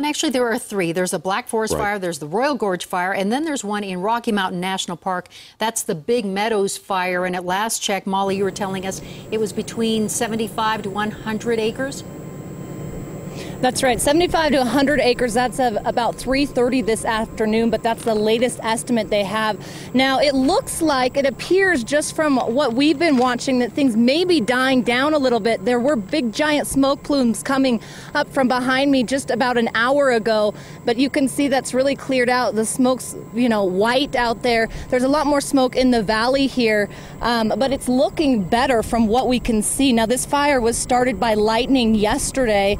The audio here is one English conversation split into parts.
and actually there are three. There's a Black Forest Fire, there's the Royal Gorge Fire, and then there's one in Rocky Mountain National Park. That's the Big Meadows Fire, and at last check, Molly, you were telling us it was between 75 to 100 acres? That's right, 75 to 100 acres. That's about 3:30 this afternoon, but that's the latest estimate they have. Now, it looks like, it appears just from what we've been watching, that things may be dying down a little bit. There were big giant smoke plumes coming up from behind me just about an hour ago, but you can see that's really cleared out. The smoke's, white out there. There's a lot more smoke in the valley here, but it's looking better from what we can see. Now, this fire was started by lightning yesterday.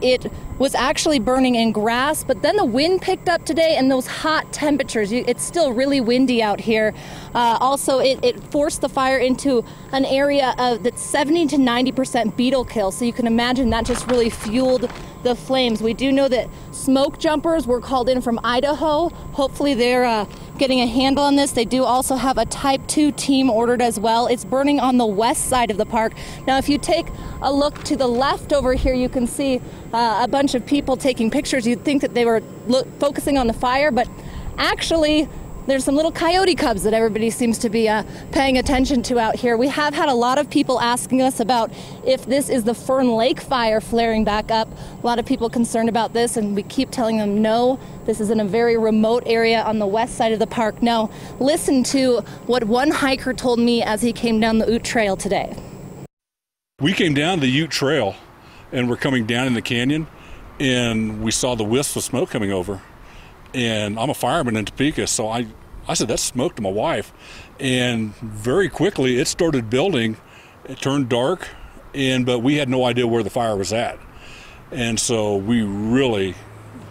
It was actually burning in grass, but then the wind picked up today and those hot temperatures. It's still really windy out here. Also, it forced the fire into an area that's 70 to 90% beetle kill. So you can imagine that just really fueled the flames. We do know that smoke jumpers were called in from Idaho. Hopefully they're getting a handle on this. They do also have a Type 2 team ordered as well. It's burning on the west side of the park. Now, if you take a look to the left over here, you can see a bunch of people taking pictures. You'd think that they were focusing on the fire, but actually there's some little coyote cubs that everybody seems to be paying attention to out here. We have had a lot of people asking us about if this is the Fern Lake fire flaring back up. A lot of people concerned about this, and we keep telling them no, this is in a very remote area on the west side of the park. Now, listen to what one hiker told me as he came down the Ute Trail today. We came down the Ute Trail and we're coming down in the canyon, and we saw the wisps of smoke coming over. And I'm a fireman in Topeka, so I said, that's smoke to my wife. And very quickly it started building. It turned dark, but we had no idea where the fire was at. And so we really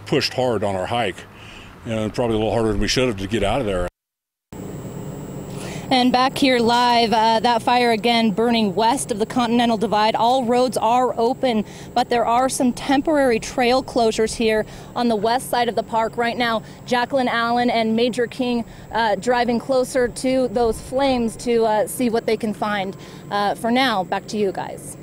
pushed hard on our hike, and probably a little harder than we should have to get out of there. And back here live, that fire again burning west of the Continental Divide. All roads are open, but there are some temporary trail closures here on the west side of the park. Right now, Jacqueline Allen and Major King driving closer to those flames to see what they can find. For now, back to you guys.